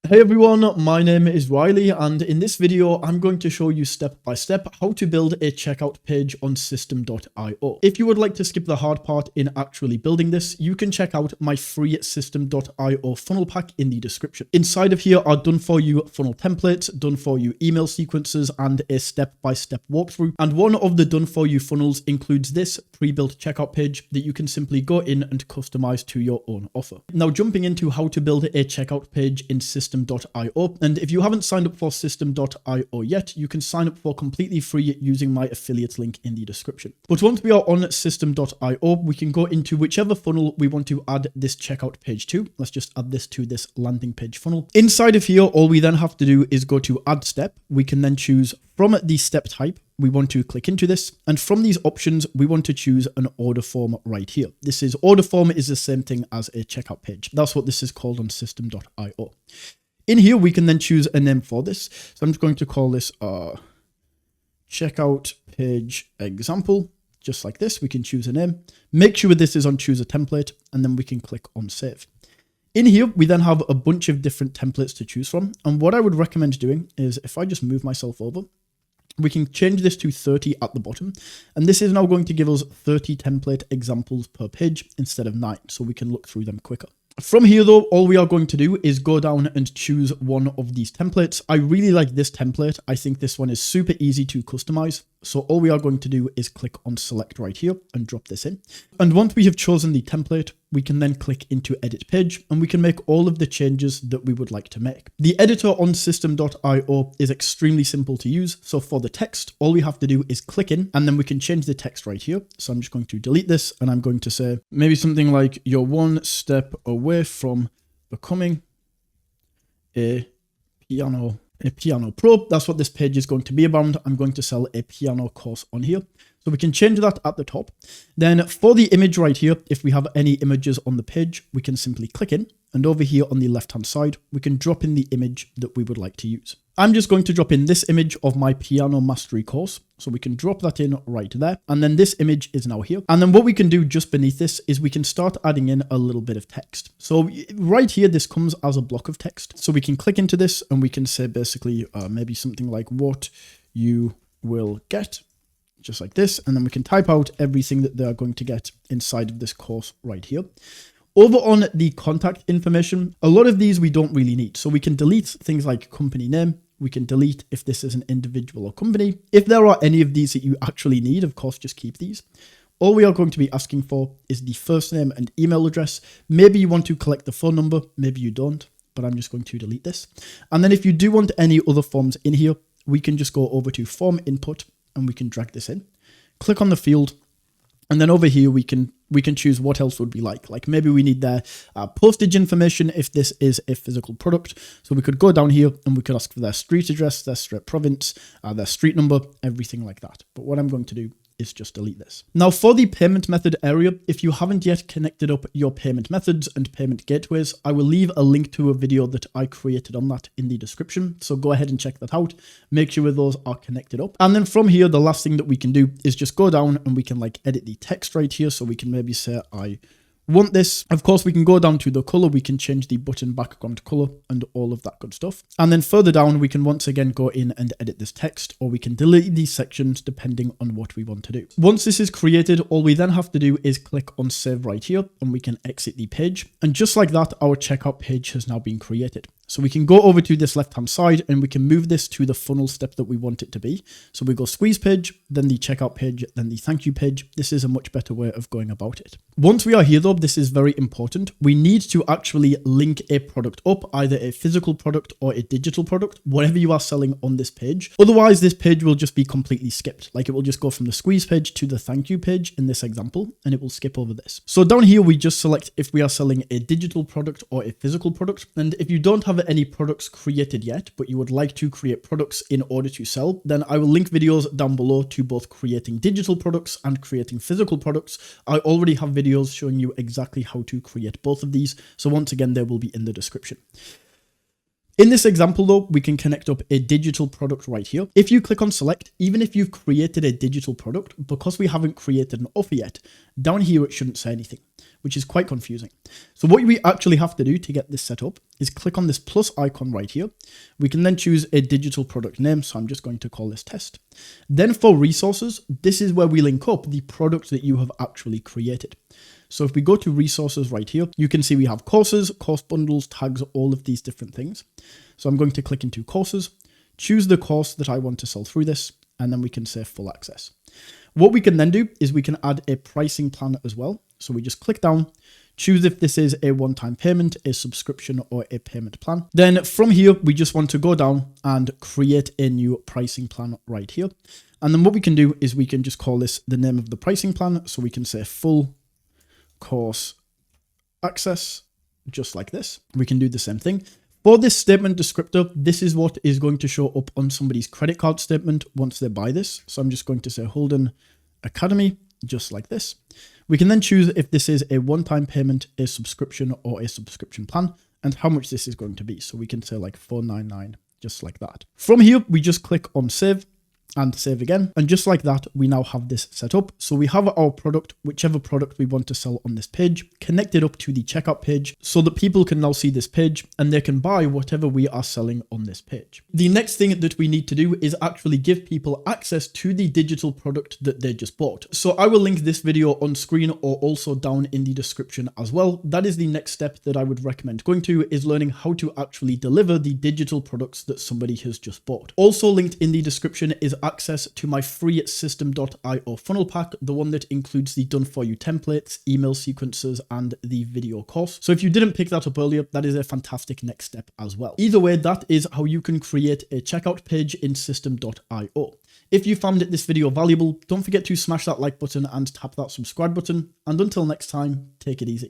Hey everyone, my name is Riley, and in this video I'm going to show you step by step how to build a checkout page on system.io. If you would like to skip the hard part in actually building this, you can check out my free system.io funnel pack in the description. Inside of here are done for you funnel templates, done for you email sequences, and a step-by-step walkthrough. And one of the done for you funnels includes this pre-built checkout page that you can simply go in and customize to your own offer. Now jumping into how to build a checkout page in system.io, and if you haven't signed up for system.io yet, you can sign up for completely free using my affiliate link in the description. But once we are on system.io, we can go into whichever funnel we want to add this checkout page to. Let's just add this to this landing page funnel. Inside of here, all we then have to do is go to add step. We can then choose from the step type, we want to click into this, and from these options, we want to choose an order form right here. This is order form is the same thing as a checkout page. That's what this is called on system.io. In here, we can then choose a name for this. So I'm just going to call this checkout page example, just like this. We can choose a name. Make sure this is on choose a template, and then we can click on save. In here, we then have a bunch of different templates to choose from. And what I would recommend doing is if I just move myself over, we can change this to 30 at the bottom. And this is now going to give us 30 template examples per page instead of 9. So we can look through them quicker. From here though, all we are going to do is go down and choose one of these templates. I really like this template. I think this one is super easy to customize. So all we are going to do is click on select right here and drop this in. And once we have chosen the template, we can then click into edit page and we can make all of the changes that we would like to make. The editor on system.io is extremely simple to use. So for the text, all we have to do is click in and then we can change the text right here. So I'm just going to delete this and I'm going to say maybe something like you're one step away from becoming a piano pro. That's what this page is going to be about. I'm going to sell a piano course on here. So we can change that at the top. Then for the image right here, if we have any images on the page, we can simply click in. And over here on the left-hand side, we can drop in the image that we would like to use. I'm just going to drop in this image of my piano mastery course. So we can drop that in right there. And then this image is now here. And then what we can do just beneath this is we can start adding in a little bit of text. So right here, this comes as a block of text. So we can click into this and we can say basically maybe something like what you will get, just like this. And then we can type out everything that they are going to get inside of this course right here. Over on the contact information, a lot of these we don't really need. So we can delete things like company name. We can delete if this is an individual or company. If there are any of these that you actually need, of course, just keep these. All we are going to be asking for is the first name and email address. Maybe you want to collect the phone number. Maybe you don't, but I'm just going to delete this. And then if you do want any other forms in here, we can just go over to form input and we can drag this in. Click on the field. And then over here, we can choose what else would we like. Like maybe we need their postage information if this is a physical product. So we could go down here and we could ask for their street address, their street province, their street number, everything like that. But what I'm going to do is just delete this. Now for the payment method area, if you haven't yet connected up your payment methods and payment gateways, I will leave a link to a video that I created on that in the description. So go ahead and check that out. Make sure those are connected up. And then from here, the last thing that we can do is just go down and we can like edit the text right here. So we can maybe say, I want this. Of course, we can go down to the color. We can change the button background color and all of that good stuff. And then further down, we can once again go in and edit this text, or we can delete these sections depending on what we want to do. Once this is created, all we then have to do is click on save right here and we can exit the page. And just like that, our checkout page has now been created. So we can go over to this left-hand side and we can move this to the funnel step that we want it to be. So we go squeeze page, then the checkout page, then the thank you page. This is a much better way of going about it. Once we are here though, this is very important. We need to actually link a product up, either a physical product or a digital product, whatever you are selling on this page. Otherwise, this page will just be completely skipped. Like it will just go from the squeeze page to the thank you page in this example, and it will skip over this. So down here, we just select if we are selling a digital product or a physical product. And if you don't have any products created yet, but you would like to create products in order to sell, then I will link videos down below to both creating digital products and creating physical products. I already have videos showing you exactly how to create both of these. So once again, they will be in the description. In this example though, we can connect up a digital product right here. If you click on select, even if you've created a digital product, because we haven't created an offer yet, down here it shouldn't say anything, which is quite confusing. So what we actually have to do to get this set up is click on this plus icon right here. We can then choose a digital product name. So I'm just going to call this test. Then for resources, this is where we link up the product that you have actually created. So if we go to resources right here, you can see we have courses, course bundles, tags, all of these different things. So I'm going to click into courses, choose the course that I want to sell through this, and then we can say full access. What we can then do is we can add a pricing plan as well. So we just click down, choose if this is a one-time payment, a subscription, or a payment plan. Then from here, we just want to go down and create a new pricing plan right here. And then what we can do is we can just call this the name of the pricing plan. So we can say full course access, just like this. We can do the same thing. For this statement descriptor, this is what is going to show up on somebody's credit card statement once they buy this. So I'm just going to say Holden Academy, just like this. We can then choose if this is a one-time payment, a subscription, or a subscription plan, and how much this is going to be. So we can say like $4.99, just like that. From here, we just click on save and save again. And just like that, we now have this set up. So we have our product, whichever product we want to sell on this page, connected up to the checkout page so that people can now see this page and they can buy whatever we are selling on this page. The next thing that we need to do is actually give people access to the digital product that they just bought. So I will link this video on screen or also down in the description as well. That is the next step that I would recommend going to, is learning how to actually deliver the digital products that somebody has just bought. Also linked in the description is access to my free system.io funnel pack, the one that includes the done for you templates, email sequences, and the video course. So if you didn't pick that up earlier, that is a fantastic next step as well. Either way, that is how you can create a checkout page in system.io. If you found this video valuable, don't forget to smash that like button and tap that subscribe button. And until next time, take it easy.